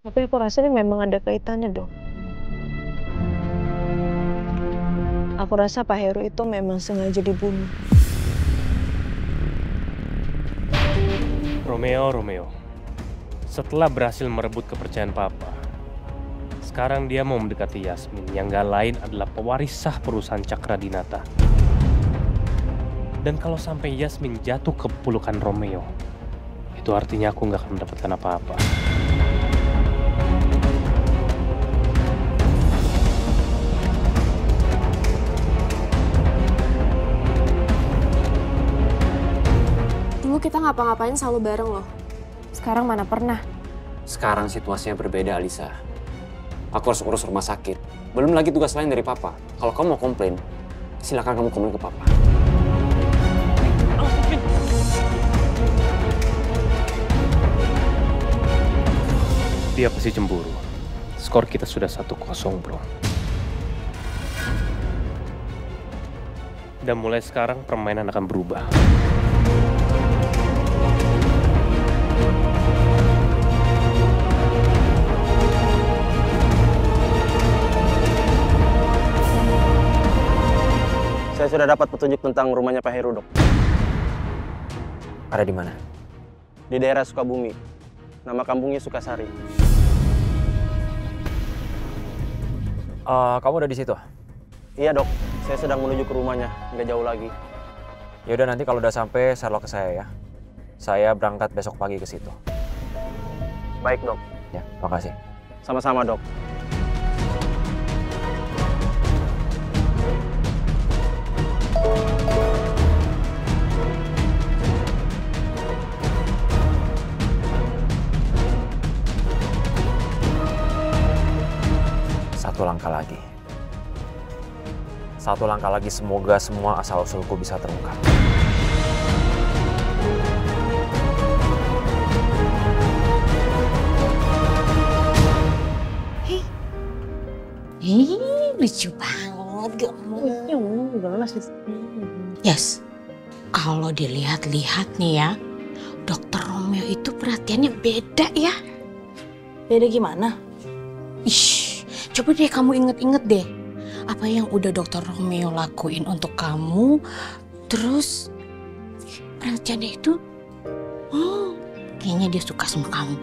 Tapi aku rasa ini memang ada kaitannya, Dok. Aku rasa Pak Heru itu memang sengaja dibunuh. Romeo. Setelah berhasil merebut kepercayaan Papa, sekarang dia mau mendekati Yasmin yang gak lain adalah pewaris sah perusahaan Cakradinata. Dan kalau sampai Yasmin jatuh ke pelukan Romeo, itu artinya aku gak akan mendapatkan apa-apa. Dulu kita ngapa-ngapain selalu bareng loh. Sekarang mana pernah. Sekarang situasinya berbeda, Alisa. Aku harus urus rumah sakit. Belum lagi tugas lain dari Papa. Kalau kamu mau komplain, silakan kamu komplain ke Papa. Dia pasti cemburu. Skor kita sudah 1-0, bro. Dan mulai sekarang permainan akan berubah. Saya sudah dapat petunjuk tentang rumahnya Pak Heru, Dok. Ada di mana? Di daerah Sukabumi. Nama kampungnya Sukasari. Kamu udah di situ? Iya, Dok. Saya sedang menuju ke rumahnya, nggak jauh lagi. Ya udah, nanti kalau udah sampai Sherlock ke saya ya. Saya berangkat besok pagi ke situ. Baik, Dok. Ya, makasih. Sama-sama, Dok. Satu langkah lagi. Satu langkah lagi, semoga semua asal-usulku bisa terungkap. Lucu banget, gemes. Yes, kalau dilihat-lihat nih ya, Dokter Romeo itu perhatiannya beda ya. Beda gimana? Ih, coba deh kamu inget-inget deh. Apa yang udah Dokter Romeo lakuin untuk kamu, terus perhatiannya itu, kayaknya dia suka sama kamu.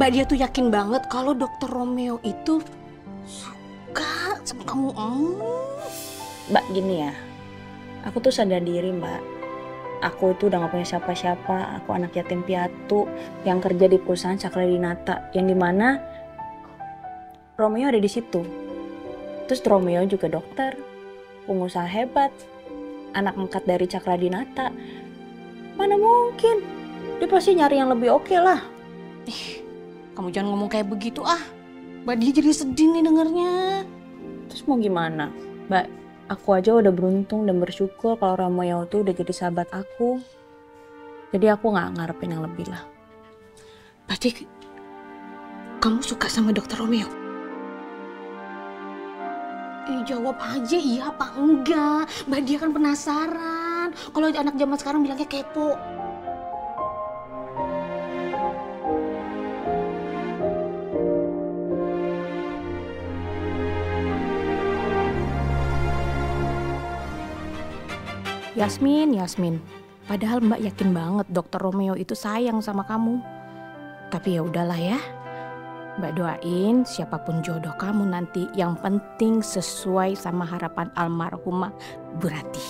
Mbak dia tuh yakin banget kalau Dokter Romeo itu suka sama kamu. Mbak, gini ya, aku tuh sadar diri, Mbak. Aku itu udah gak punya siapa-siapa. Aku anak yatim piatu yang kerja di perusahaan Cakradinata, yang dimana Romeo ada di situ. Terus Romeo juga dokter, pengusaha hebat, anak angkat dari Cakradinata. Mana mungkin? Dia pasti nyari yang lebih oke lah. Kamu jangan ngomong kayak begitu ah. Mbak dia jadi sedih nih dengernya. Terus mau gimana? Mbak, aku aja udah beruntung dan bersyukur kalau Romeo tuh udah jadi sahabat aku. Jadi aku gak ngarepin yang lebih lah. Berarti kamu suka sama Dokter Romeo? Jawab aja iya apa enggak. Mbak dia kan penasaran. Kalau anak zaman sekarang bilangnya kepo. Yasmin. Padahal Mbak yakin banget Dokter Romeo itu sayang sama kamu. Tapi ya udahlah ya. Mbak doain siapapun jodoh kamu nanti, yang penting sesuai sama harapan almarhumah Bu Ratih.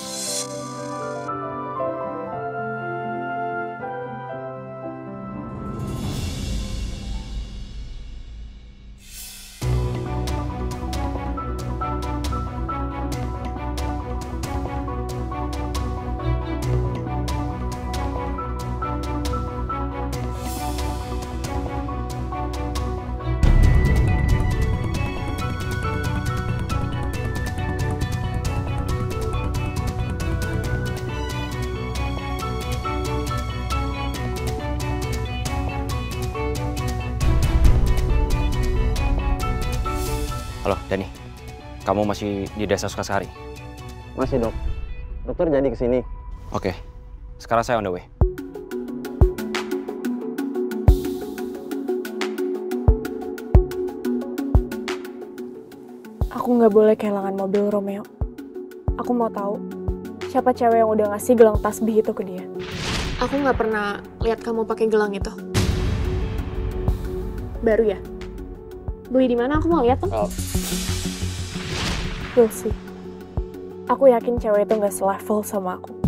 Halo, Dani. Kamu masih di desa Sukasari? Masih, Dok. Dokter jadi kesini. Oke. Sekarang saya on the way. Aku nggak boleh kehilangan mobil Romeo. Aku mau tahu siapa cewek yang udah ngasih gelang tasbih itu ke dia. Aku nggak pernah lihat kamu pakai gelang itu. Baru ya? Beli di mana? Aku mau lihat tuh. We'll see. Aku yakin cewek itu nggak selevel sama aku.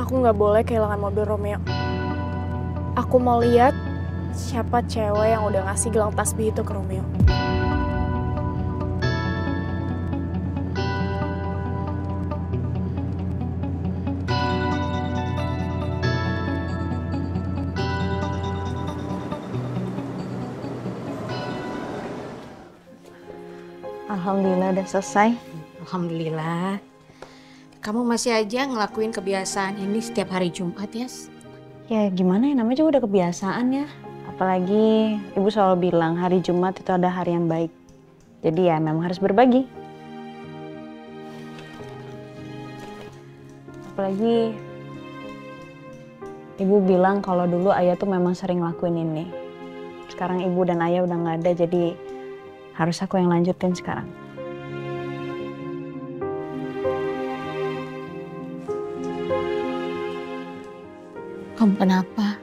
Aku nggak boleh kehilangan mobil Romeo. Aku mau lihat siapa cewek yang udah ngasih gelang tasbih itu ke Romeo. Alhamdulillah udah selesai. Alhamdulillah. Kamu masih aja ngelakuin kebiasaan ini setiap hari Jumat, Yas? Ya gimana ya, namanya juga udah kebiasaan ya. Apalagi ibu selalu bilang hari Jumat itu ada hari yang baik. Jadi ya memang harus berbagi. Apalagi ibu bilang kalau dulu ayah tuh memang sering ngelakuin ini. Sekarang ibu dan ayah udah nggak ada, jadi harus aku yang lanjutin sekarang. Kamu kenapa?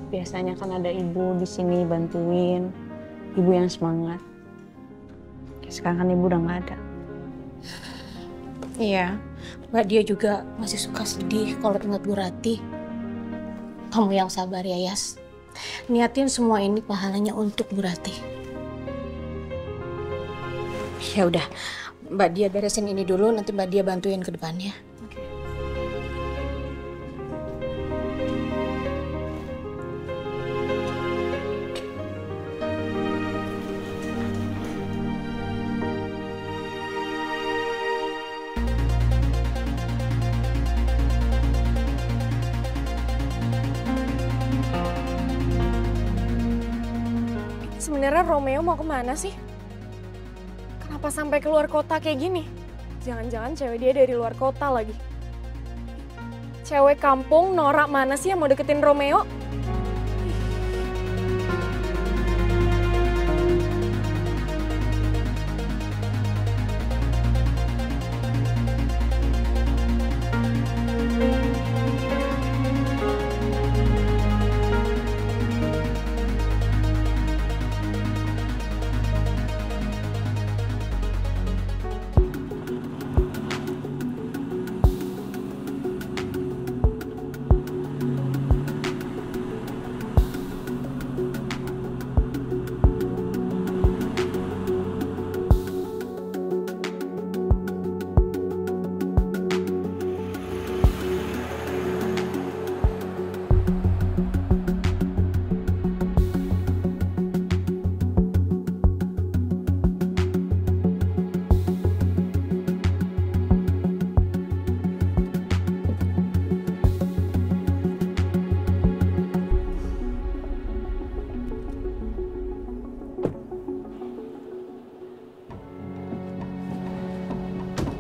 Biasanya kan ada ibu di sini bantuin, ibu yang semangat. Sekarang kan ibu udah nggak ada. Iya, Mbak dia juga masih suka sedih kalau ingat Bu Rati. Kamu yang sabar ya, Yas. Niatin semua ini pahalanya untuk Bu Rati. Ya udah, Mbak dia beresin ini dulu, nanti Mbak dia bantuin ke depannya. Oke. Sebenarnya Romeo mau kemana sih? Kenapa sampai keluar kota kayak gini? Jangan-jangan cewek dia dari luar kota lagi. Cewek kampung norak mana sih yang mau deketin Romeo?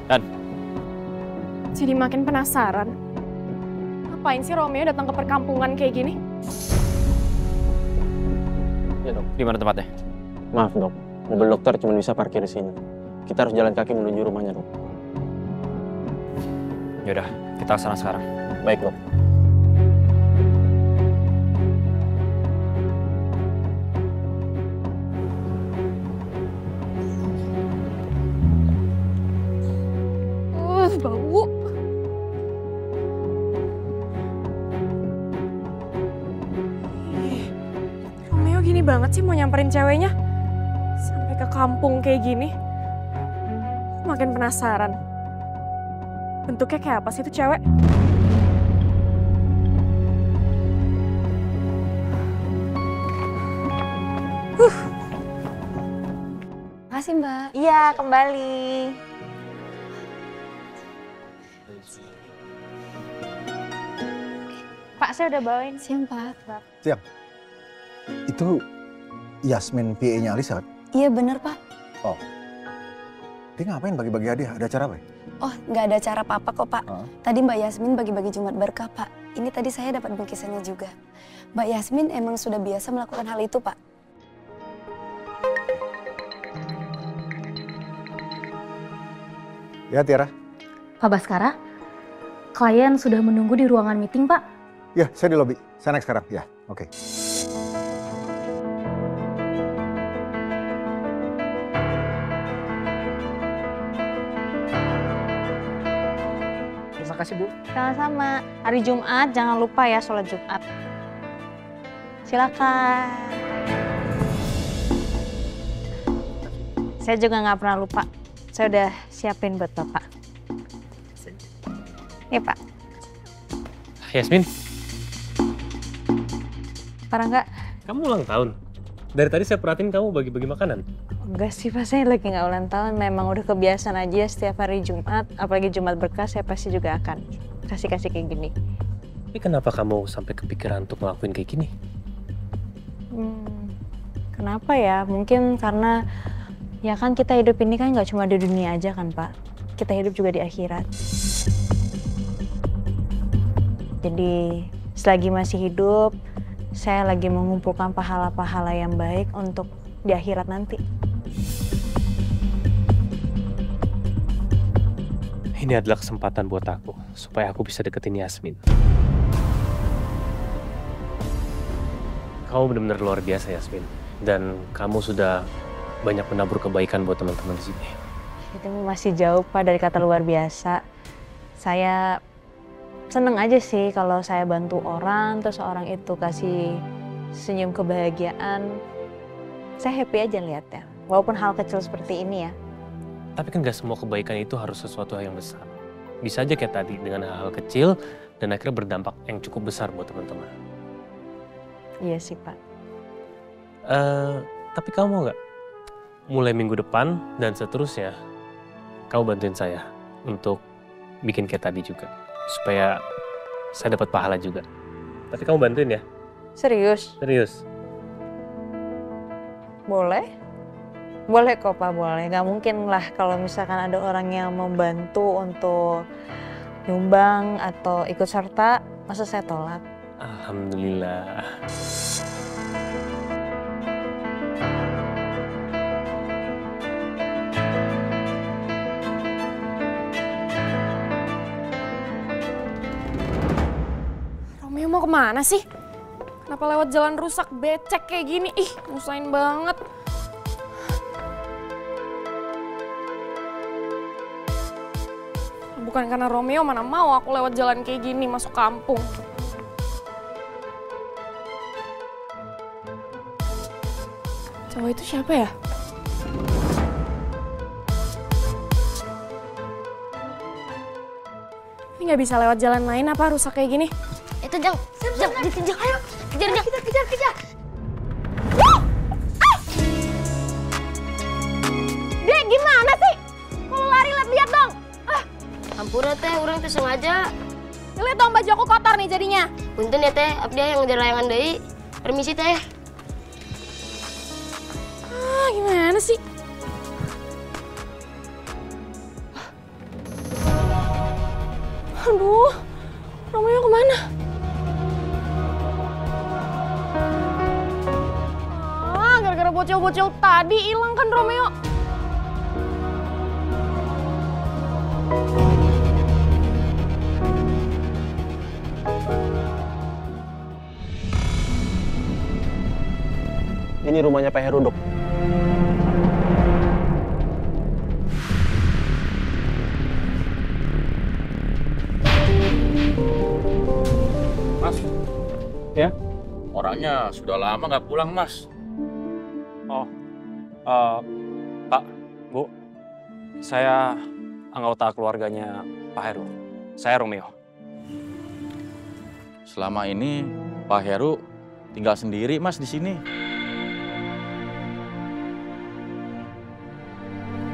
Dan? Jadi makin penasaran. Ngapain sih Romeo datang ke perkampungan kayak gini? Ya, Dok. Di mana tempatnya? Maaf, Dok. Mobil dokter cuma bisa parkir di sini. Kita harus jalan kaki menuju rumahnya, Dok. Yaudah, kita ke sana sekarang. Baik, Dok. Bau. Romeo gini banget sih mau nyamperin ceweknya. Sampai ke kampung kayak gini. Makin penasaran. Bentuknya kayak apa sih itu cewek? Makasih Mbak. Iya, kembali. Pak, saya udah bawain. Siang, Pak. Siang. Itu Yasmin PA-nya Alisa? Iya bener, Pak. Oh. Dia ngapain bagi-bagi hadiah? Ada acara apa ya? Oh, nggak ada acara apa-apa kok, Pak. Tadi Mbak Yasmin bagi-bagi Jumat Berkah, Pak. Ini tadi saya dapat bingkisannya juga. Mbak Yasmin emang sudah biasa melakukan hal itu, Pak. Ya, Tiara. Pak Baskara, klien sudah menunggu di ruangan meeting, Pak. Ya, saya di lobi. Saya naik sekarang. Ya, oke. Terima kasih, Bu. Sama-sama. Hari Jumat, jangan lupa ya sholat Jumat. Silakan. Saya juga nggak pernah lupa. Saya udah siapin buat Bapak. Nih, Pak. Yasmin, Parangga. kamu ulang tahun? Dari tadi saya perhatiin kamu bagi-bagi makanan. Enggak sih, Pak. Saya lagi nggak ulang tahun. Memang udah kebiasaan aja setiap hari Jumat. Apalagi Jumat Berkah, saya pasti juga akan kasih-kasih kayak gini. Tapi kenapa kamu sampai kepikiran untuk ngelakuin kayak gini? Kenapa ya? Mungkin karena ya kan kita hidup ini kan nggak cuma di dunia aja kan, Pak. Kita hidup juga di akhirat. Jadi selagi masih hidup, saya lagi mengumpulkan pahala-pahala yang baik untuk di akhirat nanti. Ini adalah kesempatan buat aku, supaya aku bisa deketin Yasmin. Kamu benar-benar luar biasa, Yasmin. Dan kamu sudah banyak menabur kebaikan buat teman-teman di sini. Itu masih jauh, Pak, dari kata luar biasa. Saya seneng aja sih kalau saya bantu orang, terus orang itu kasih senyum kebahagiaan. Saya happy aja lihatnya, walaupun hal kecil seperti ini ya. Tapi kan gak semua kebaikan itu harus sesuatu yang besar. Bisa aja kayak tadi, dengan hal-hal kecil, dan akhirnya berdampak yang cukup besar buat teman-teman. Iya sih, Pak. Tapi kamu mau gak? Mulai minggu depan dan seterusnya, kamu bantuin saya untuk bikin kayak tadi juga. Supaya saya dapat pahala juga. Tapi kamu bantuin ya? Serius? Serius. Boleh? Boleh kok, Pak, boleh. Gak mungkin lah kalau misalkan ada orang yang membantu untuk nyumbang atau ikut serta, masa saya tolak? Alhamdulillah. Romeo mau kemana sih? Kenapa lewat jalan rusak becek kayak gini? Ih, nyusahin banget. Bukan karena Romeo, mana mau aku lewat jalan kayak gini masuk kampung. Cowok itu siapa ya? Ini nggak bisa lewat jalan lain apa rusak kayak gini? Itu Jang, dikejar, ayo, kejar, kejar. Dek, gimana sih? Kalau lari lihat dong. Ampura teh, orang teh sengaja. Lihat dong baju aku kotor nih jadinya. Punten ya teh, abdi yang ngejar layangan deui. Permisi teh. Gimana sih? Aduh, Romeo kemana? Gara-gara bocil-bocil tadi hilang kan Romeo. Ini rumahnya Pak Heru, Dok. Mas. Ya? Orangnya sudah lama nggak pulang, Mas. Pak, Bu, saya anggota keluarganya Pak Heru. Saya Romeo. Selama ini Pak Heru tinggal sendiri, Mas, di sini.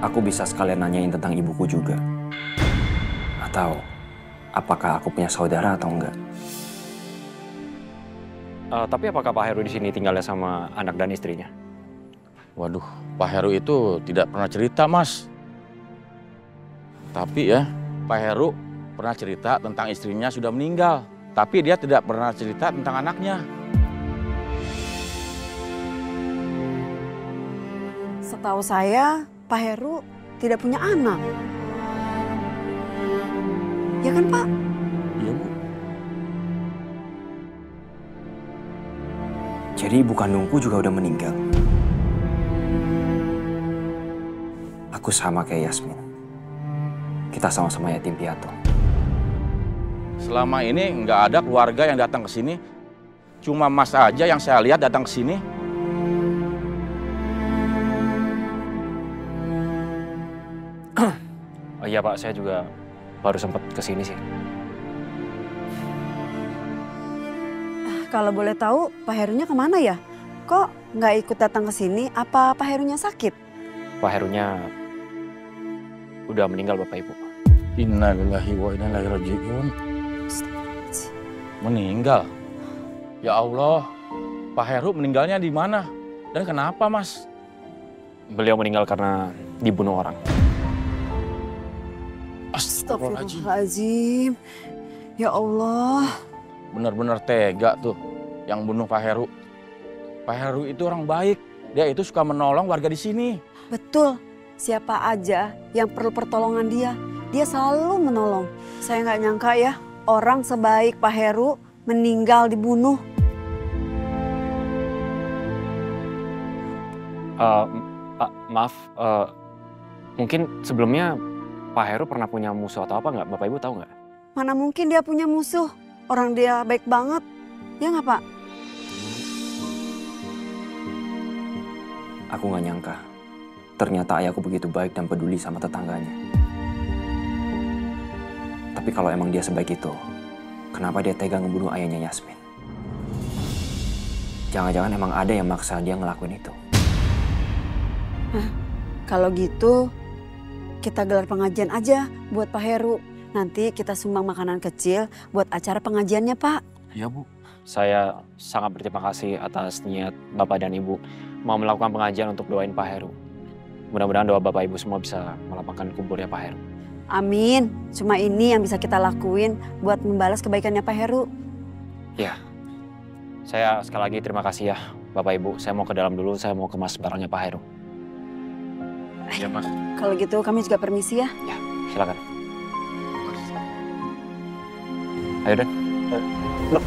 Aku bisa sekalian nanyain tentang ibuku juga. Atau apakah aku punya saudara atau enggak? Tapi apakah Pak Heru di sini tinggalnya sama anak dan istrinya? Waduh, Pak Heru itu tidak pernah cerita, Mas. Tapi ya, Pak Heru pernah cerita tentang istrinya sudah meninggal. Tapi dia tidak pernah cerita tentang anaknya. Setahu saya, Pak Heru tidak punya anak. Ya kan, Pak? Iya, Bu. Jadi ibu kandungku juga udah meninggal. Aku sama kayak Yasmin. Kita sama-sama yatim piatu. Selama ini nggak ada keluarga yang datang ke sini. Cuma Mas aja yang saya lihat datang ke sini. Oh iya Pak, saya juga baru sempat kesini sih. Kalau boleh tahu, Pak Herunya kemana ya? Kok nggak ikut datang ke sini? Apa Pak Herunya sakit? Pak Herunya udah meninggal Bapak Ibu. Innalillahi wa inna ilaihi raji'un. Meninggal? Ya Allah, Pak Heru meninggalnya di mana? Dan kenapa, Mas? Beliau meninggal karena dibunuh orang. Astagfirullahaladzim. Ya Allah. Benar-benar tega tuh yang bunuh Pak Heru. Pak Heru itu orang baik. Dia itu suka menolong warga di sini. Betul. Siapa aja yang perlu pertolongan dia selalu menolong. Saya nggak nyangka ya, orang sebaik Pak Heru meninggal dibunuh. Maaf, mungkin sebelumnya Pak Heru pernah punya musuh atau apa nggak? Bapak Ibu tahu nggak? Mana mungkin dia punya musuh. Orang dia baik banget. Ya nggak, Pak? Aku nggak nyangka. Ternyata ayahku begitu baik dan peduli sama tetangganya. Tapi kalau emang dia sebaik itu, kenapa dia tega ngebunuh ayahnya Yasmin? Jangan-jangan emang ada yang maksa dia ngelakuin itu. Kalau gitu, kita gelar pengajian aja buat Pak Heru. Nanti kita sumbang makanan kecil buat acara pengajiannya, Pak. Iya, Bu. Saya sangat berterima kasih atas niat Bapak dan Ibu mau melakukan pengajian untuk doain Pak Heru. Mudah-mudahan doa Bapak Ibu semua bisa melapangkan kuburnya Pak Heru. Amin. Cuma ini yang bisa kita lakuin buat membalas kebaikannya Pak Heru. Ya, saya sekali lagi terima kasih ya Bapak Ibu. Saya mau ke dalam dulu, saya mau kemas barangnya Pak Heru. Iya, Mas. Kalau gitu kami juga permisi ya. Ya, silakan. Ayo, Dan. Loh.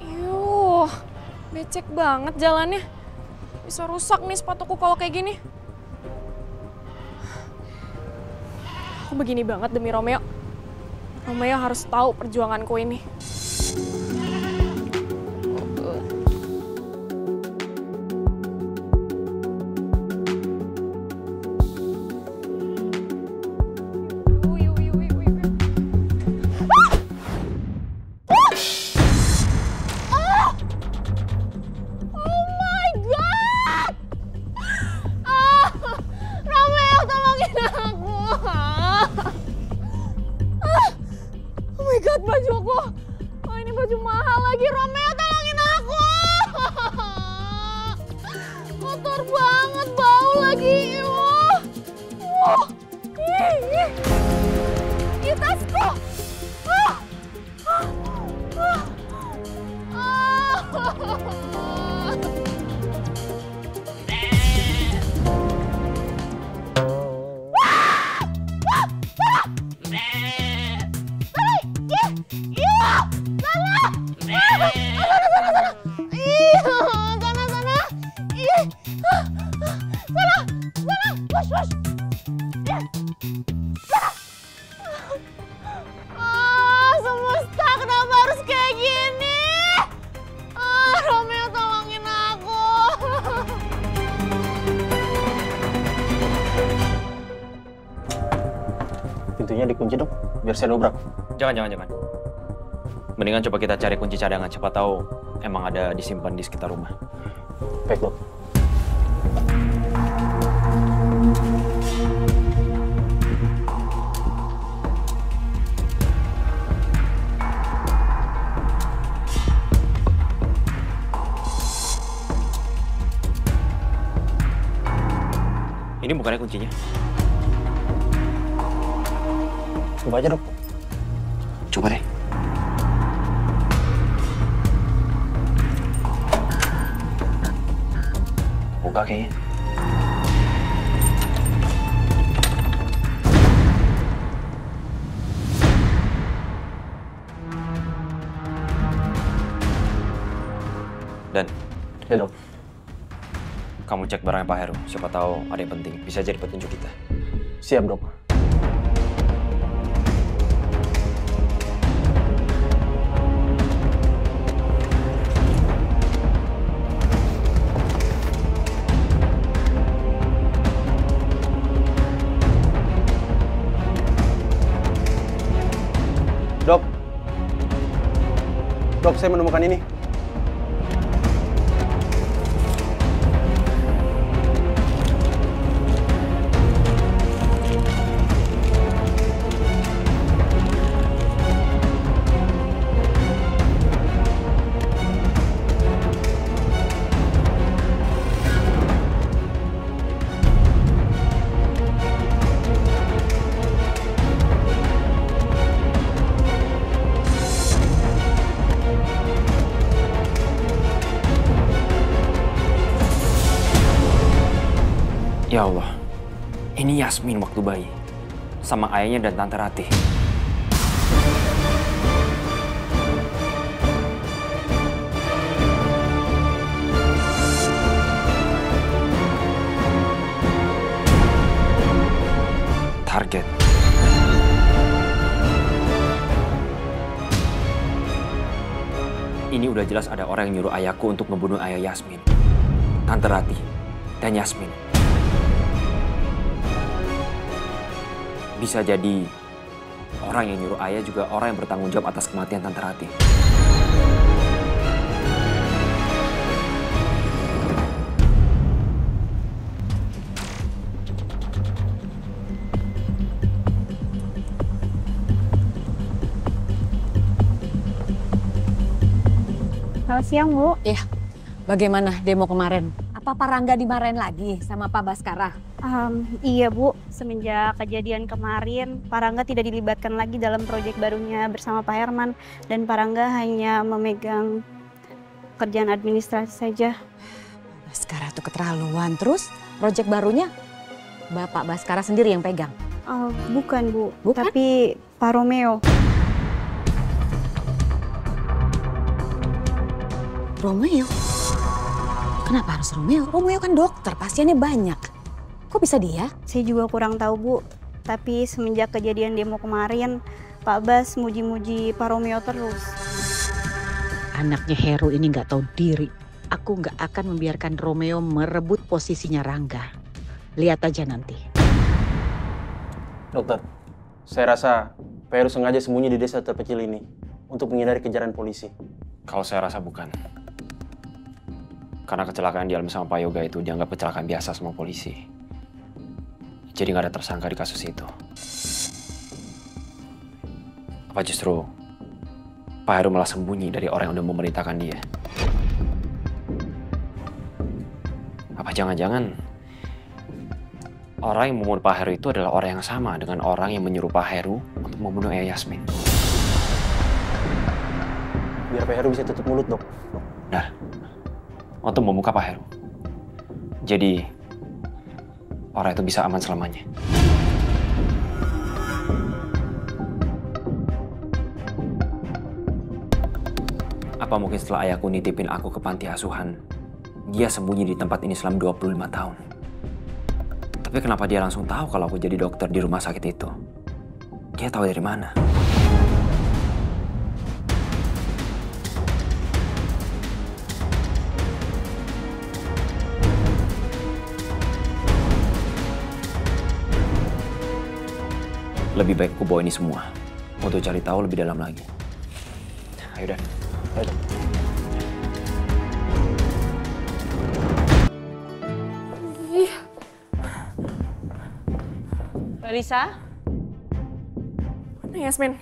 Yuh, becek banget jalannya. Bisa rusak nih sepatuku kalau kayak gini. Aku begini banget demi Romeo. Romeo harus tahu perjuanganku ini. Bajuku, oh ini baju mahal lagi. Romeo, tolongin aku. Kotor banget, bau lagi. Ih, tasku. Sana. pintunya dikunci dok, biar saya dobrak. Jangan. Mendingan coba kita cari kunci cadangan, siapa tahu emang ada disimpan di sekitar rumah. Baik dok. Ini bukannya kuncinya? Coba aja dok. Coba deh. Buka kayaknya. Dan? Ya dok. Kamu cek barangnya Pak Heru, siapa tahu ada yang penting. Bisa jadi petunjuk kita. Siap dok. Dok, saya menemukan ini. Ya Allah, ini Yasmin waktu bayi, sama ayahnya dan Tante Ratih. Target. Ini udah jelas ada orang yang nyuruh ayahku untuk ngebunuh ayah Yasmin, Tante Ratih, dan Yasmin. Bisa jadi orang yang nyuruh ayah juga orang yang bertanggung jawab atas kematian Tante Ratih. Selamat siang, Bu. Iya, bagaimana demo kemarin? Apa Pak Rangga dimarahin lagi sama Pak Baskara? Iya, Bu. Semenjak kejadian kemarin, Pak Rangga tidak dilibatkan lagi dalam proyek barunya bersama Pak Herman. Dan Pak Rangga hanya memegang kerjaan administrasi saja. Pak Baskara tuh keterlaluan. Terus proyek barunya Bapak Baskara sendiri yang pegang? Bukan, Bu. Bukan? Tapi Pak Romeo. Romeo? Kenapa harus Romeo? Romeo kan dokter, pasiennya banyak. Kok bisa dia? Saya juga kurang tahu, Bu. Tapi semenjak kejadian demo kemarin, Pak Bas muji-muji Pak Romeo terus. Anaknya Heru ini nggak tahu diri. Aku nggak akan membiarkan Romeo merebut posisinya Rangga. Lihat aja nanti. Dokter, saya rasa Pak Heru sengaja sembunyi di desa terpencil ini untuk menghindari kejaran polisi. Kalau saya rasa bukan. Karena kecelakaan dialami sama Pak Yoga itu dianggap kecelakaan biasa sama polisi. Jadi nggak ada tersangka di kasus itu. Apa justru Pak Heru malah sembunyi dari orang yang udah memerintahkan dia? Apa jangan-jangan orang yang membunuh Pak Heru itu adalah orang yang sama dengan orang yang menyuruh Pak Heru untuk membunuh Ayah Yasmin? Biar Pak Heru bisa tutup mulut, Dok. Nah, untuk membuka Pak Heru. Jadi, orang itu bisa aman selamanya. Apa mungkin setelah ayahku nitipin aku ke panti asuhan, dia sembunyi di tempat ini selama 25 tahun. Tapi kenapa dia langsung tahu kalau aku jadi dokter di rumah sakit itu? Dia tahu dari mana? Lebih baik aku bawa ini semua untuk cari tahu lebih dalam lagi. Ayo Dan. Ayo. Mbak Lisa? Mana Yasmin?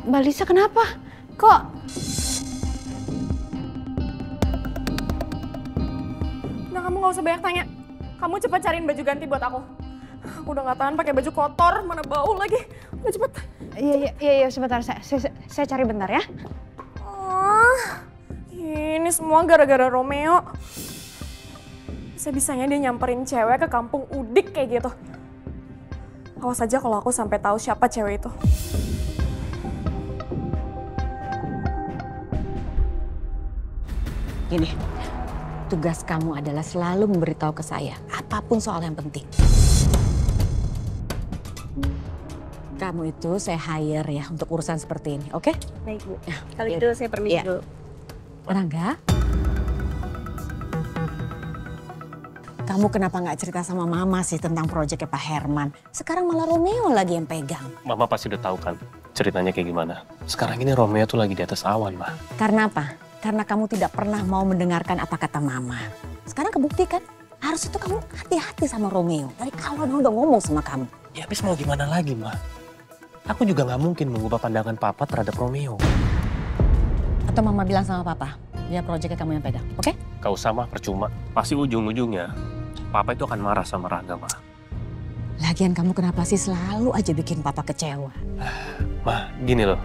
Mbak Lisa kenapa? Kok? Udah, kamu gak usah banyak tanya. Kamu cepat cariin baju ganti buat aku. Aku udah gak tahan pakai baju kotor, mana bau lagi. Udah cepet. Iya, sebentar. Saya cari bentar ya. Ini semua gara-gara Romeo. Bisa-bisanya dia nyamperin cewek ke kampung Udik kayak gitu. Awas aja kalau aku sampai tahu siapa cewek itu. Gini, tugas kamu adalah selalu memberitahu ke saya apapun soal yang penting. Kamu itu saya hire ya untuk urusan seperti ini, oke? Baik, Bu. Kalau itu saya permisi dulu. Rangga? Kamu kenapa nggak cerita sama Mama sih tentang proyeknya Pak Herman? Sekarang malah Romeo lagi yang pegang. Mama pasti udah tahu kan ceritanya kayak gimana. Sekarang ini Romeo tuh lagi di atas awan, Ma. Karena apa? Karena kamu tidak pernah mau mendengarkan apa kata Mama. Sekarang kebuktikan. Harus itu kamu hati-hati sama Romeo. Dari awal udah ngomong sama kamu. Ya habis mau gimana lagi, Ma? Aku juga nggak mungkin mengubah pandangan Papa terhadap Romeo. Atau Mama bilang sama Papa, dia proyeknya kamu yang pegang, oke? Gak usah, Ma, percuma. Pasti ujung-ujungnya Papa itu akan marah sama Rangga, Ma. Lagian kamu kenapa sih selalu aja bikin Papa kecewa? Ma, gini loh.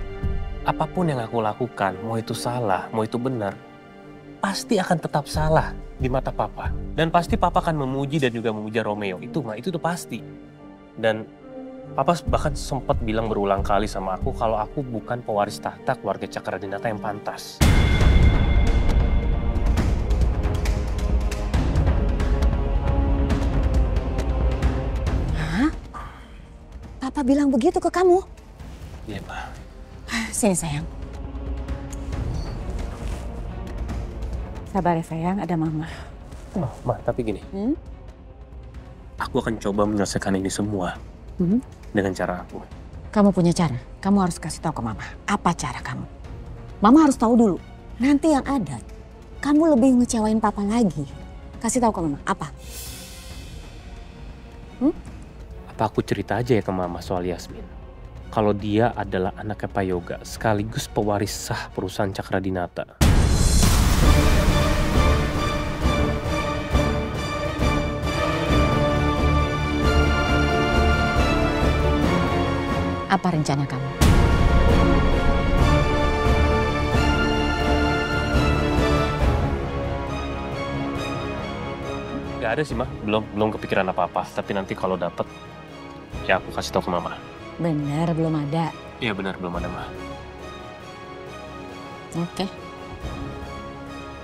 Apapun yang aku lakukan, mau itu salah, mau itu benar, pasti akan tetap salah di mata Papa. Dan pasti Papa akan memuji dan juga memuja Romeo. Itu, Ma, itu tuh pasti. Dan Papa bahkan sempat bilang berulang kali sama aku kalau aku bukan pewaris tahta keluarga Cakradinata yang pantas. Papa bilang begitu ke kamu? Iya, Ma. Sini sayang. Sabar ya sayang, ada Mama. Oh, Ma, tapi gini. Aku akan coba menyelesaikan ini semua dengan cara aku. Kamu punya cara? Kamu harus kasih tahu ke Mama. Apa cara kamu? Mama harus tahu dulu. Nanti yang ada, kamu lebih ngecewain Papa lagi. Kasih tahu ke Mama. Apa? Apa aku cerita aja ya ke Mama soal Yasmin? Kalau dia adalah anaknya Pak Yoga, sekaligus pewaris sah perusahaan Cakradinata. Apa rencana kamu? Gak ada sih, Ma. Belum kepikiran apa-apa. Tapi nanti kalau dapet, ya aku kasih tahu ke Mama. Bener, belum ada. Iya benar, belum ada, Ma. Oke.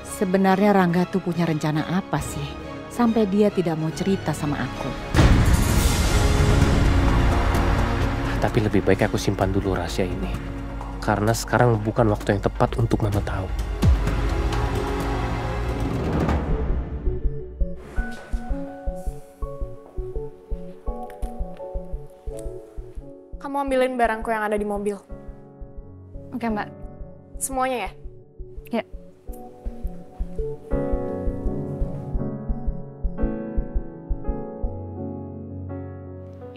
Sebenarnya Rangga tuh punya rencana apa sih? Sampai dia tidak mau cerita sama aku. Tapi lebih baik aku simpan dulu rahasia ini. Karena sekarang bukan waktu yang tepat untuk Mama tahu. Kamu ambilin barangku yang ada di mobil. Oke, Mbak. Semuanya ya? Ya.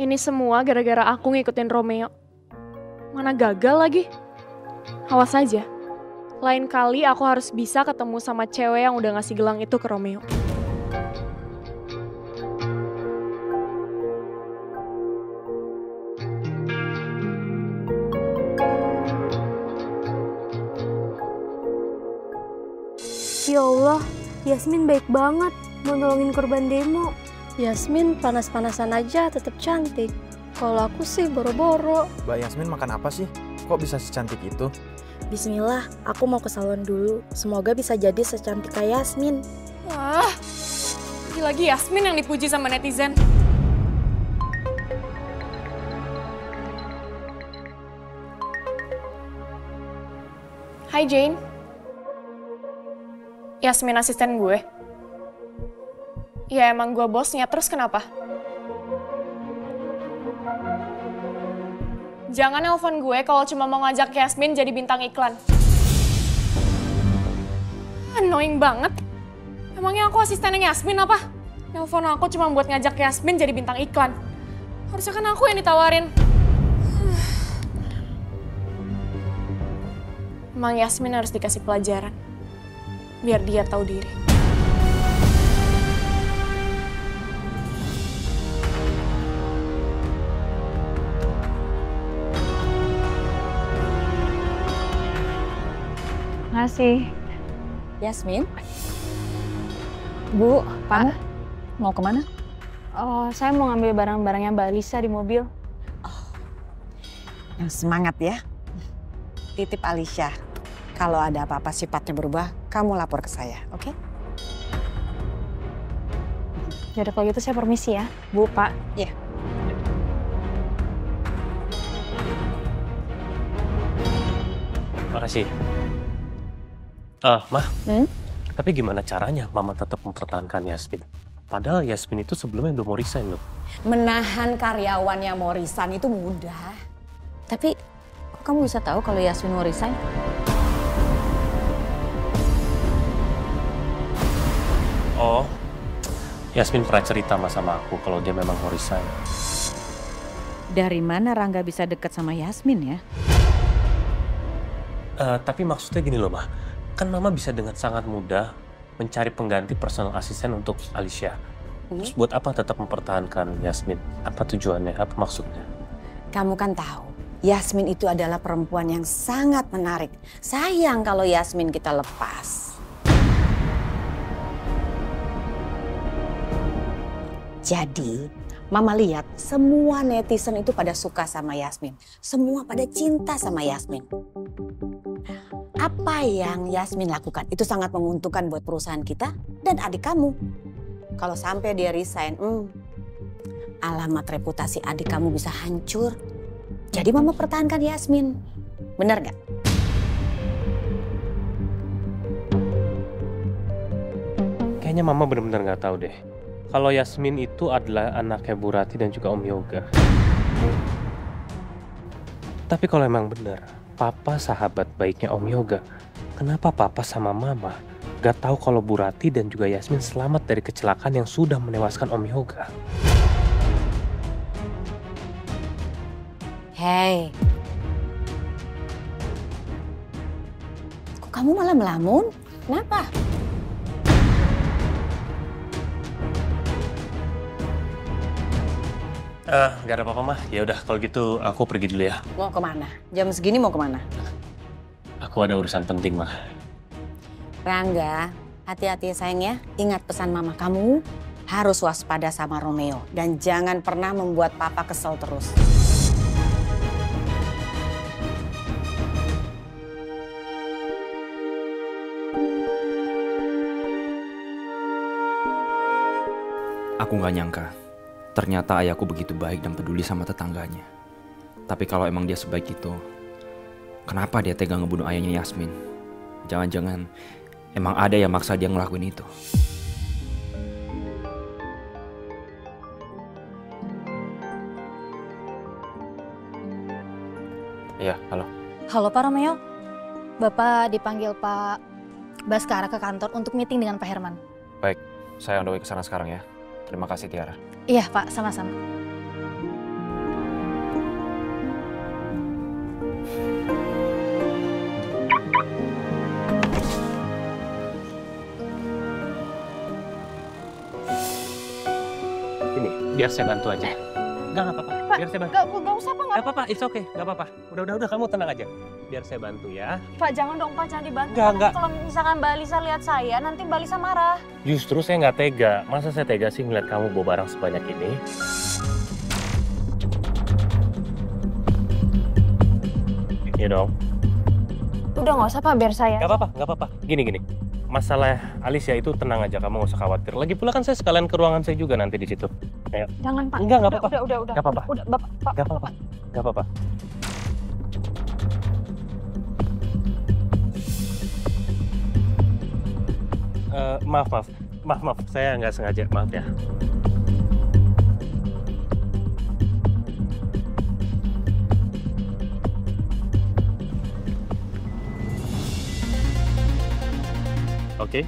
Ini semua gara-gara aku ngikutin Romeo. Mana gagal lagi? Awas aja. Lain kali aku harus bisa ketemu sama cewek yang udah ngasih gelang itu ke Romeo. Ya Allah, Yasmin baik banget mau nolongin korban demo. Yasmin panas-panasan aja tetap cantik. Kalau aku sih boro-boro. Mbak Yasmin makan apa sih? Kok bisa secantik itu? Bismillah, aku mau ke salon dulu. Semoga bisa jadi secantik kayak Yasmin. Wah, lagi Yasmin yang dipuji sama netizen. Hai Jane. Yasmin asisten gue. Ya emang gue bosnya, terus kenapa? Jangan nelpon gue kalau cuma mau ngajak Yasmin jadi bintang iklan. Annoying banget. Emangnya aku asistennya Yasmin apa? Nelpon aku cuma buat ngajak Yasmin jadi bintang iklan. Harusnya kan aku yang ditawarin. Emang Yasmin harus dikasih pelajaran. Biar dia tahu diri. Makasih. Yasmin? Bu, Pak, mau kemana? Oh, saya mau ngambil barang-barangnya Mbak Alisa di mobil. Yang semangat ya. Titip Alicia. Kalau ada apa-apa sifatnya berubah, kamu lapor ke saya, oke? Yaudah kalau gitu saya permisi ya, Bu, Pak. Iya. Makasih. Mah, tapi gimana caranya Mama tetap mempertahankan Yasmin? Padahal Yasmin itu sebelumnya udah mau resign loh. Menahan karyawan yang mau resign itu mudah. Tapi kok kamu bisa tahu kalau Yasmin mau resign? Oh, Yasmin pernah cerita sama aku kalau dia memang mau resign. Dari mana Rangga bisa deket sama Yasmin ya? Tapi maksudnya gini loh, Mah. Kan Mama bisa dengan sangat mudah mencari pengganti personal asisten untuk Alicia. Terus buat apa tetap mempertahankan Yasmin? Apa tujuannya? Apa maksudnya? Kamu kan tahu, Yasmin itu adalah perempuan yang sangat menarik. Sayang kalau Yasmin kita lepas. Jadi, Mama lihat semua netizen itu pada suka sama Yasmin. Semua pada cinta sama Yasmin. Apa yang Yasmin lakukan itu sangat menguntungkan buat perusahaan kita dan adik kamu. Kalau sampai dia resign, alamat reputasi adik kamu bisa hancur. Jadi Mama pertahankan Yasmin. Benar nggak? Kayaknya Mama benar-benar nggak tahu deh. Kalau Yasmin itu adalah anaknya Bu Rati dan juga Om Yoga. Tapi kalau emang benar, Papa sahabat baiknya Om Yoga, kenapa Papa sama Mama gak tahu kalau Bu Rati dan juga Yasmin selamat dari kecelakaan yang sudah menewaskan Om Yoga? Hei, kok kamu malah melamun? Kenapa? Gak ada apa-apa, Mah. Ya udah kalau gitu aku pergi dulu ya. Mau kemana? Jam segini mau kemana? Aku ada urusan penting, Mah. Rangga, hati-hati sayang ya. Ingat pesan Mama kamu, harus waspada sama Romeo. Dan jangan pernah membuat Papa kesel terus. Aku nggak nyangka. Ternyata ayahku begitu baik dan peduli sama tetangganya. Tapi kalau emang dia sebaik itu, kenapa dia tega ngebunuh ayahnya Yasmin? Jangan-jangan emang ada yang maksa dia ngelakuin itu. Iya, halo. Halo Pak Romeo, Bapak dipanggil Pak Baskara ke kantor untuk meeting dengan Pak Herman. Baik, saya on the way ke sana sekarang ya. Terima kasih Tiara. Iya Pak, sama-sama. Ini, biar saya bantu aja. Enggak apa-apa. Biar saya bantu. Gak usah Pak. Gak apa-apa, it's okay. Gak apa-apa. Udah, kamu tenang aja. Biar saya bantu ya. Pak, jangan dong Pak, jangan dibantu. Enggak. Kalau misalkan Mbak Alisa lihat saya, nanti Mbak Alisa marah. Justru saya nggak tega. Masa saya tega sih ngeliat kamu bawa barang sebanyak ini? Iya dong. Udah nggak usah Pak, biar saya. Gak apa-apa. Gini. Masalah Alicia itu tenang aja, kamu nggak usah khawatir. Lagi pula kan saya sekalian ke ruangan saya juga nanti di situ. Ayo. Jangan Pak. Enggak apa-apa. Udah. Gak apa-apa. Udah, Bapak. Pak. Gak apa-apa. Maaf. Maaf, saya nggak sengaja, maaf ya. Oke.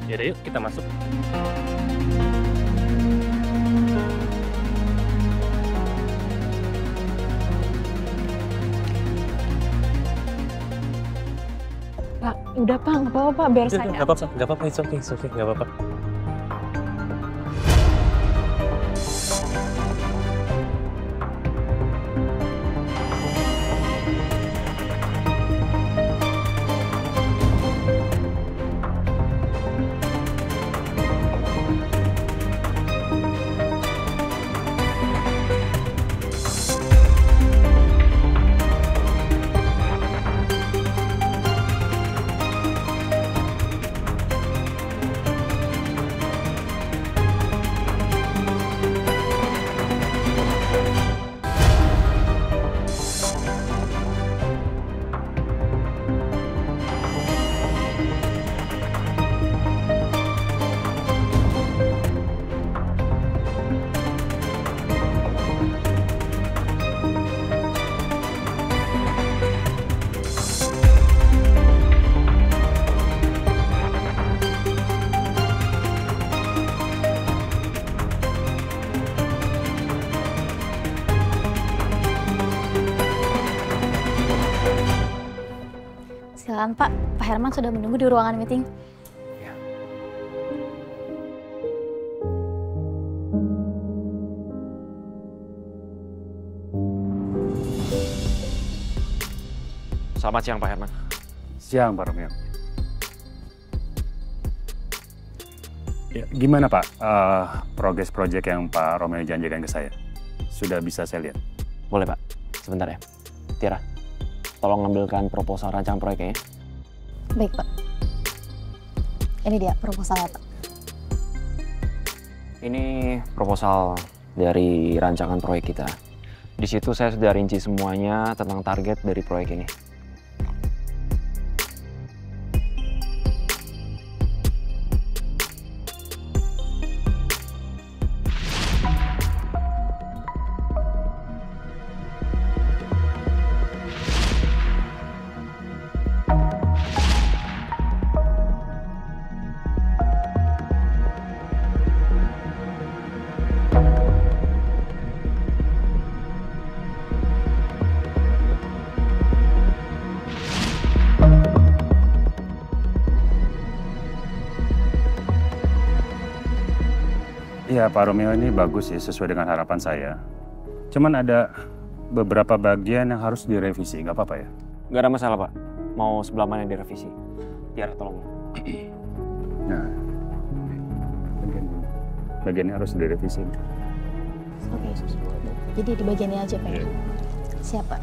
Yaudah yuk, kita masuk. Pak, udah Pak, nggak apa-apa Pak, biar saya. Nggak apa-apa, it's okay, nggak apa-apa. Silakan Pak, Pak Herman sudah menunggu di ruangan meeting. Selamat siang Pak Herman. Siang Pak Romeo. Ya, gimana Pak progres proyek yang Pak Romeo janjikan ke saya? Sudah bisa saya lihat? Boleh Pak, sebentar ya. Tiara, tolong ambilkan proposal rancangan proyeknya ya. Baik Pak. Ini dia proposalnya Pak. Ini proposal dari rancangan proyek kita. Di situ saya sudah rinci semuanya tentang target dari proyek ini. Ya Pak Romeo ini bagus ya, sesuai dengan harapan saya. Cuman ada beberapa bagian yang harus direvisi, nggak apa-apa ya? Nggak ada masalah Pak. Mau sebelah mana yang direvisi? Tiara tolong. Nah, bagiannya harus direvisi. Oke, jadi di bagian ini aja Pak. Yeah. Siap Pak.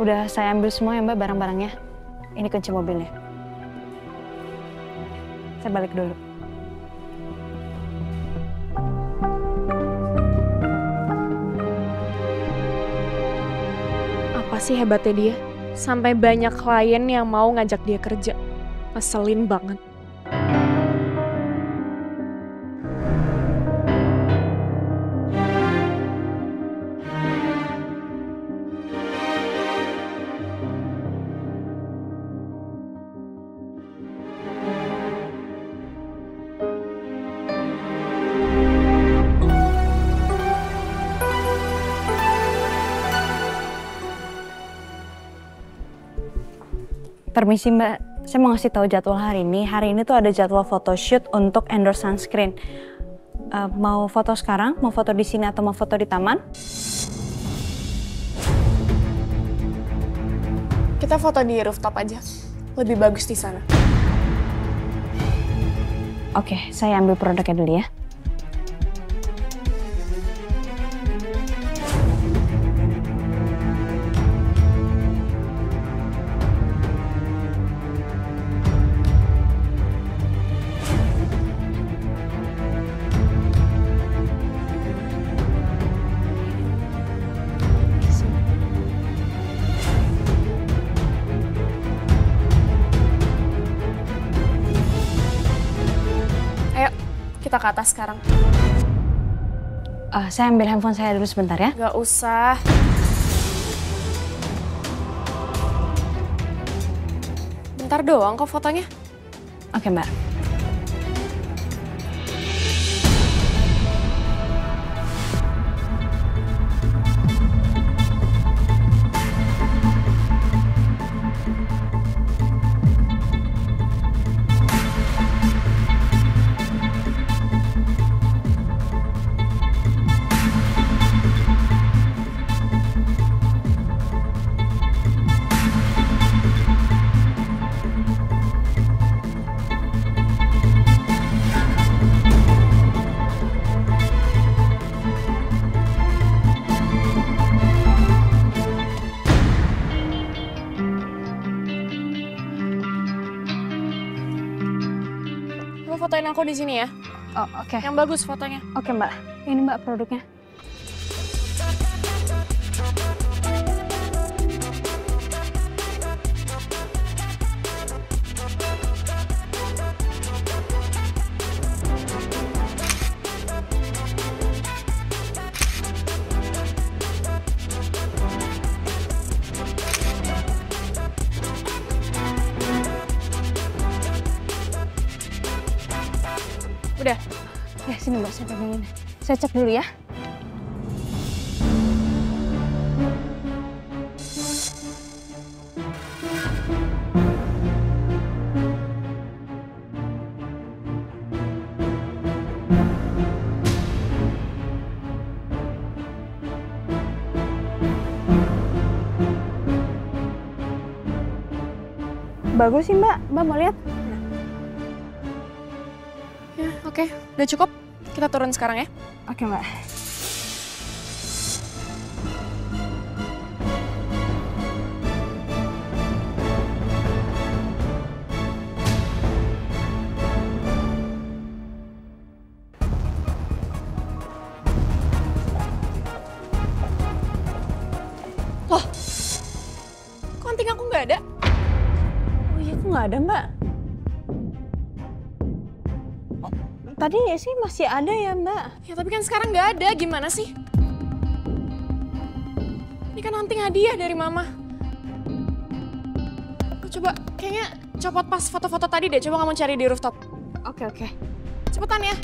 Udah saya ambil semua ya Mbak barang-barangnya. Ini kunci mobilnya. Saya balik dulu. Apa sih hebatnya dia? Sampai banyak klien yang mau ngajak dia kerja. Ngeselin banget. Permisi Mbak, saya mau ngasih tahu jadwal hari ini. Hari ini tuh ada jadwal photoshoot untuk endorse sunscreen. Mau foto sekarang? Mau foto di sini atau mau foto di taman? Kita foto di rooftop aja. Lebih bagus di sana. Oke, saya ambil produknya dulu ya. kita ke atas sekarang. Saya ambil handphone saya dulu sebentar ya. Gak usah. Bentar doang kok fotonya. Oke, Mbak. Fotoin aku di sini ya. Oh, oke. Yang bagus fotonya. Oke, Mbak. Ini Mbak produknya. Udah. Ya, sini Mbak, saya pegangin. Saya cek dulu ya. Bagus sih Mbak. Mbak mau lihat? Ya, oke. Udah cukup. Kita turun sekarang ya. Oke, Mbak. Loh, kok anting aku nggak ada? Oh iya, kok nggak ada, Mbak? Tadi sih masih ada ya, Mbak. Ya tapi kan sekarang nggak ada, gimana sih? Ini kan anting hadiah dari Mama. Coba, kayaknya copot pas foto-foto tadi deh. Coba kamu cari di rooftop. Oke, oke. Cepetan ya.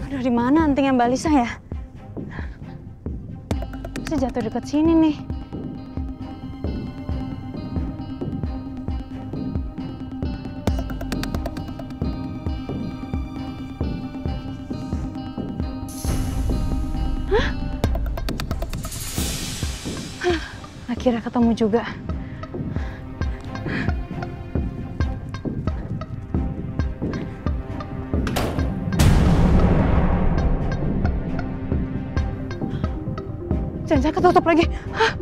Aduh, di mana antingnya Mbak Lisa ya? Saya jatuh dekat sini nih. Hah? Akhirnya ketemu juga. Jangan ketutup lagi. Hah?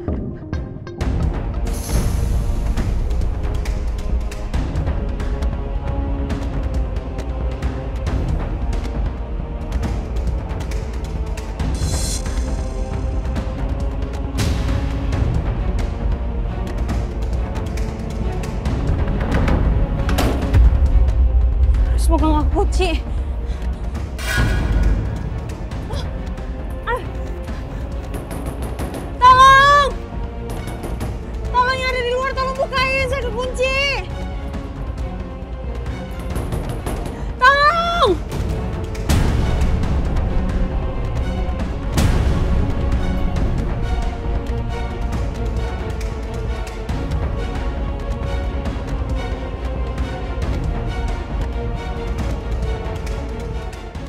Harus pegang aku kunci.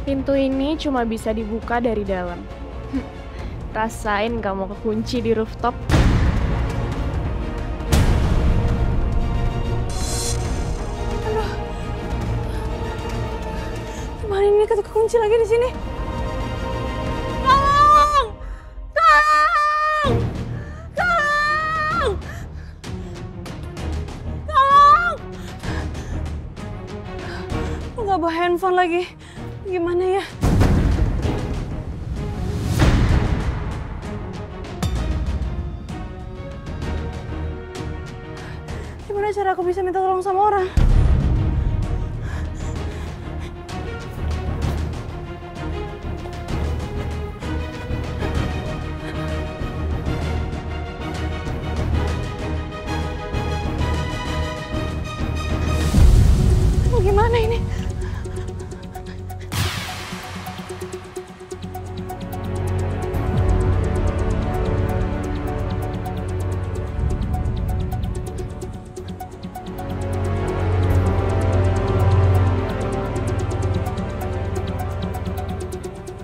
Pintu ini cuma bisa dibuka dari dalam. Rasain kamu kekunci di rooftop. Aduh. Gimana ini kekunci lagi di sini? Tolong! Tolong! Tolong! Tolong! Aku nggak bawa handphone lagi. Gimana ya? Gimana cara aku bisa minta tolong sama orang? Gimana ini?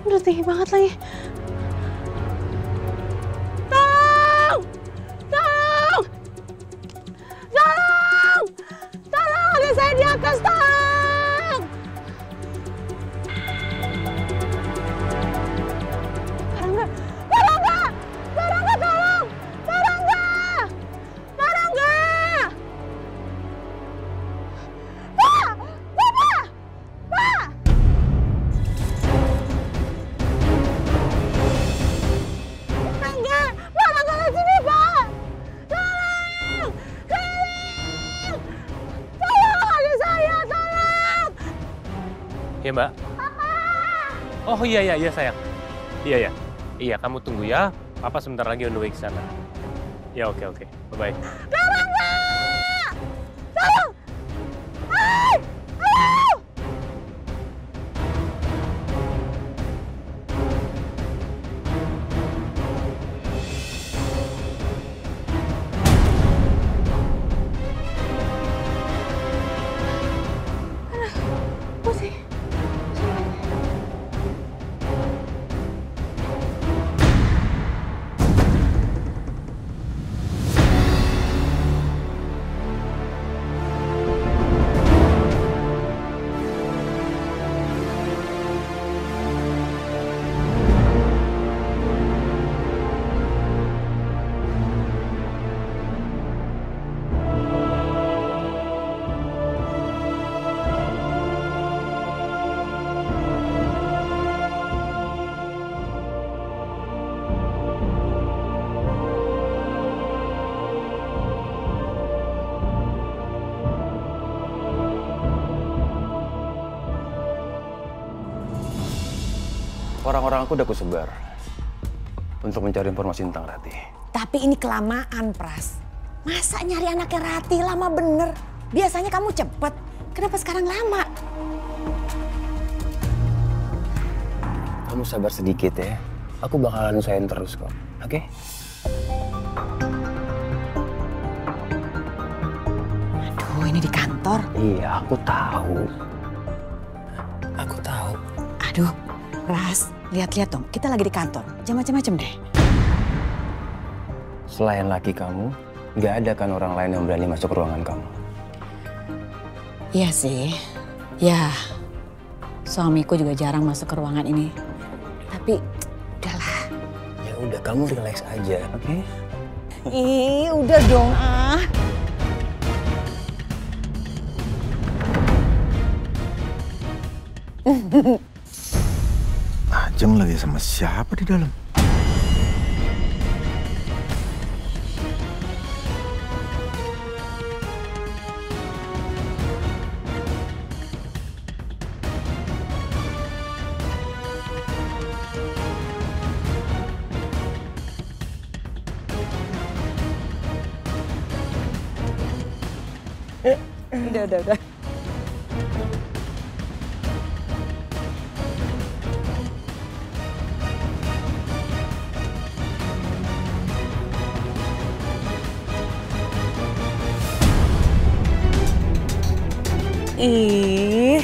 Udah tinggi banget lagi. Tolong! Tolong! Tolong! Tolong! Ada saya di atas, tolong! Parangga! Parangga! Parangga, tolong! Parangga! Parangga! Pak! Bapak! Pak! Parangga! Parangga ke sini, Pak! Tolong! Tolong! Tolong, ada saya, tolong! Ya, Mbak. Oh iya sayang. Iya. Iya, kamu tunggu ya. Papa sebentar lagi on the way ke sana. Ya, oke. Bye-bye. Parangga! Tolong! Hai! Halo! Pusing. Orang-orang aku udah kusebar untuk mencari informasi tentang Rati. Tapi ini kelamaan, Pras. Masa nyari anaknya Rati lama bener? Biasanya kamu cepet. Kenapa sekarang lama? Kamu sabar sedikit ya. Aku bakalan usahain terus kok. Oke? Aduh, ini di kantor. Iya, aku tahu. Aku tahu. Aduh, Pras, lihat-lihat dong. Kita lagi di kantor. Jangan macam-macam deh. Selain laki kamu, nggak ada kan orang lain yang berani masuk ke ruangan kamu? Iya sih. Ya, suamiku juga jarang masuk ke ruangan ini. Tapi, udahlah. Ya udah, kamu relax aja, oke? Ih, udah dong, ah. Ajeng lagi sama siapa di dalam? Udah. Ih.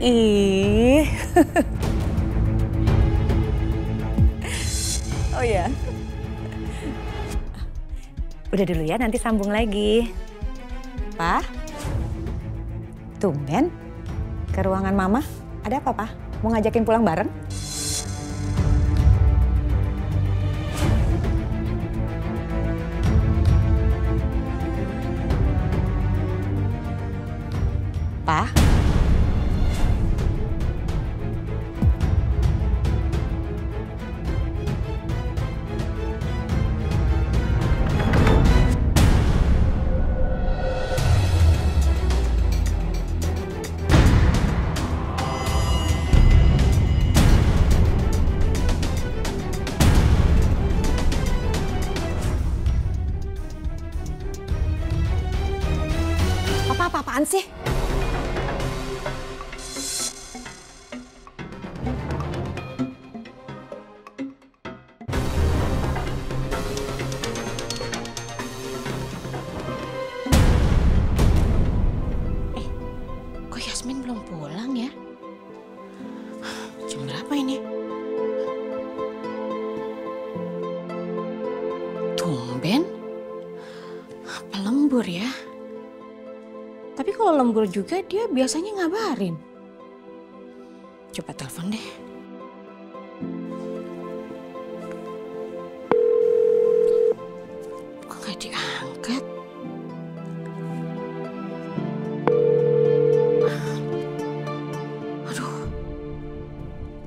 Ih. Oh ya. Udah dulu ya, nanti sambung lagi. Pak? Tumben? Ke ruangan Mama? Ada apa, Pak? Mau ngajakin pulang bareng? Pak? apaan sih? Kok Yasmin belum pulang ya? Jam berapa ini? Tumben? Apa lembur ya? Tapi kalau lembur juga dia biasanya ngabarin. Coba telepon deh. Kok nggak diangkat? Aduh,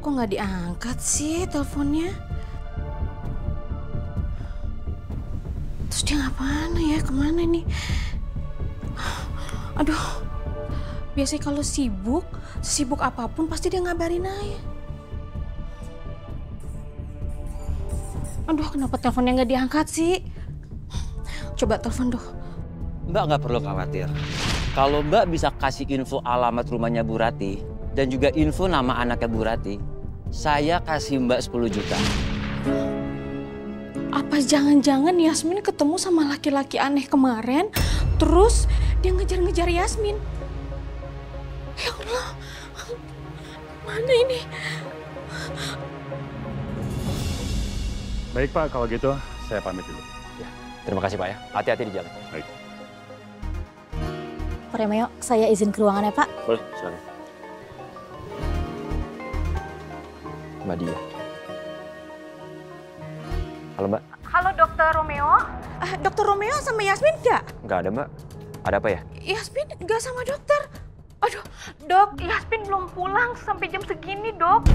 kok nggak diangkat sih teleponnya? Terus dia ngapain ya? Kemana nih? Aduh, biasanya kalau sibuk apapun pasti dia ngabarin aja. Aduh, kenapa teleponnya nggak diangkat sih? Coba telepon dong. Mbak nggak perlu khawatir. Kalau Mbak bisa kasih info alamat rumahnya Bu Rati dan juga info nama anaknya Bu Rati, saya kasih Mbak 10 juta. Apa jangan-jangan Yasmin ketemu sama laki-laki aneh kemarin, terus dia ngejar-ngejar Yasmin? Ya Allah, mana ini? Baik Pak, kalau gitu saya pamit dulu. Ya, terima kasih Pak ya. Hati-hati di jalan. Baik. Pak Romeo, saya izin ke ruangan ya Pak. Boleh, silakan. Mbak Dia. Halo Mbak. Halo Dokter Romeo. Dokter Romeo sama Yasmin nggak? Nggak ada Mbak. Ada apa ya? Yasmin nggak sama dokter. Aduh, Dok, Yasmin belum pulang sampai jam segini, Dok.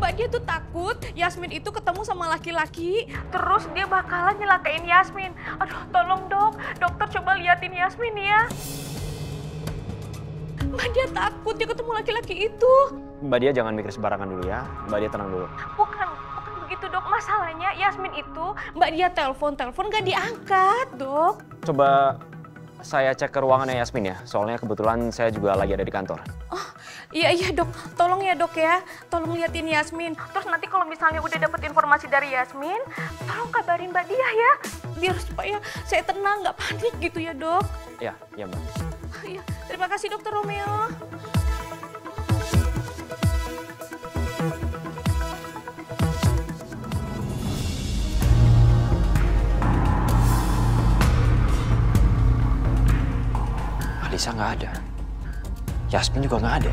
Mbak Dia tuh takut Yasmin itu ketemu sama laki-laki, terus dia bakalan nyelakain Yasmin. Aduh, tolong Dok, dokter coba liatin Yasmin ya. Mbak Dia takut dia ketemu laki-laki itu. Mbak Dia jangan mikir sembarangan dulu ya. Mbak Dia tenang dulu. Bukan begitu Dok, masalahnya Yasmin itu Mbak Dia telepon gak diangkat, Dok. Coba saya cek ke ruangannya Yasmin ya. Soalnya kebetulan saya juga lagi ada di kantor. Oh, iya Dok, tolong ya Dok ya, tolong liatin Yasmin. Terus nanti kalau misalnya udah dapet informasi dari Yasmin, tolong kabarin Mbak Dia ya, biar supaya saya tenang, nggak panik gitu ya Dok. Ya Mbak. Iya, terima kasih Dokter Romeo. Alisa nggak ada. Yasmin juga nggak ada.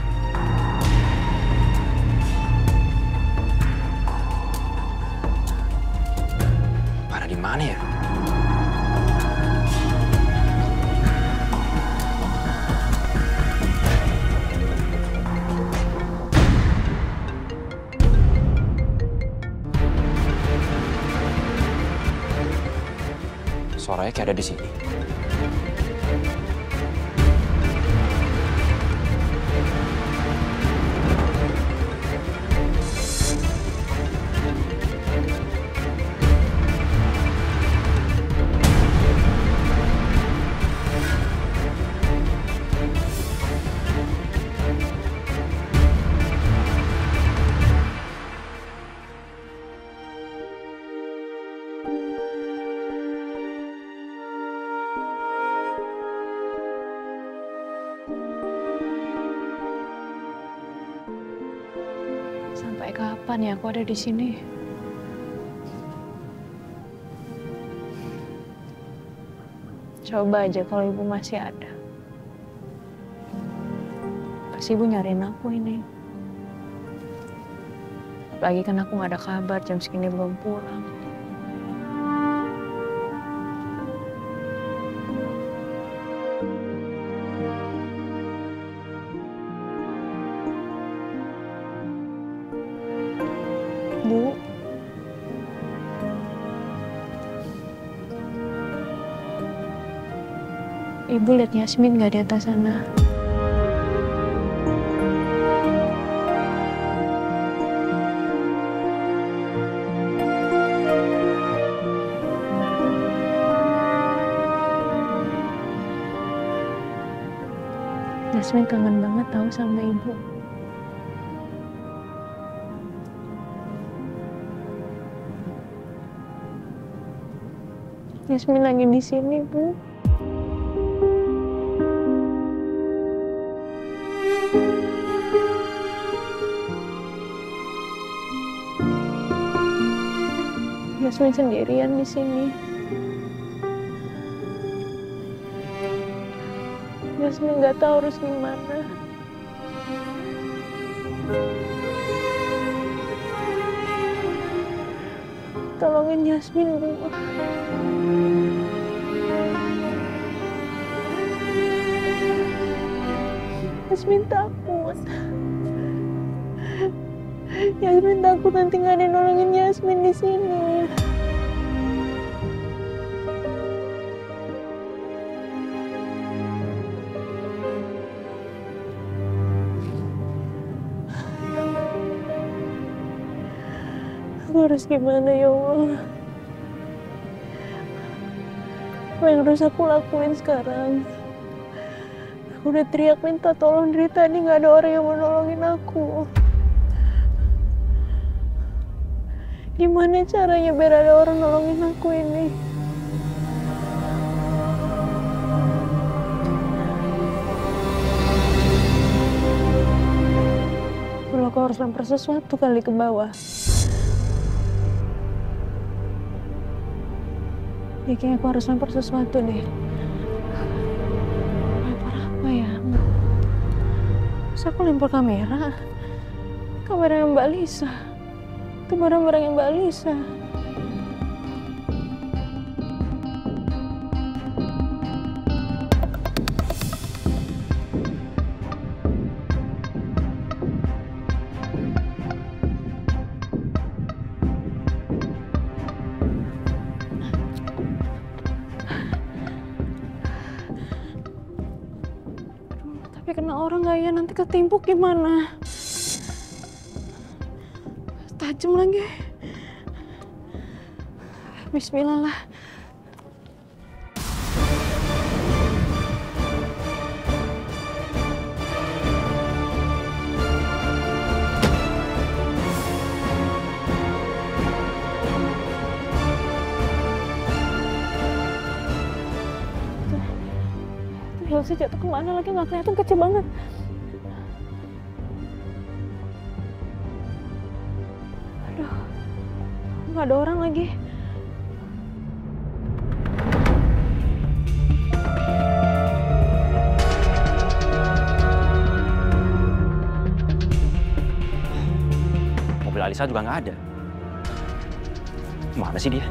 Pada di mana ya? Suaranya kayak ada di sini. Sampai kapan ya aku ada di sini? Coba aja kalau ibu masih ada. Pasti ibu nyariin aku ini. Apalagi kan aku nggak ada kabar, jam segini belum pulang. Bu. Ibu lihat Yasmin nggak di atas sana? Yasmin kangen banget tahu sama ibu. Yasmin lagi di sini, Bu. Yasmin sendirian di sini. Yasmin nggak tahu harus gimana. Tolongin Yasmin, Bu. Yasmin takut. Yasmin takut nanti nggak ada yang nolongin Yasmin di sini. Aku harus gimana ya Allah? Apa yang harus aku lakuin sekarang? Aku udah teriak minta tolong dari tadi, nggak ada orang yang mau nolongin aku. Gimana caranya biar ada orang nolongin aku ini? Kalau aku harus lempar sesuatu kali ke bawah. Ya kayaknya aku harus lempar sesuatu deh. Lempar apa ya? Masa aku lempar kamera? Kamera Mbak Lisa. Itu barang-barang Mbak Lisa. Tapi kena orang nggak ya? Nanti ketimpuk gimana? Tajam lagi. Bismillah lah. Hilsa jatuh kemana lagi? Nggak kelihatan, kecil banget. Aduh, nggak ada orang lagi. Mobil Alisa juga nggak ada. Mana sih dia?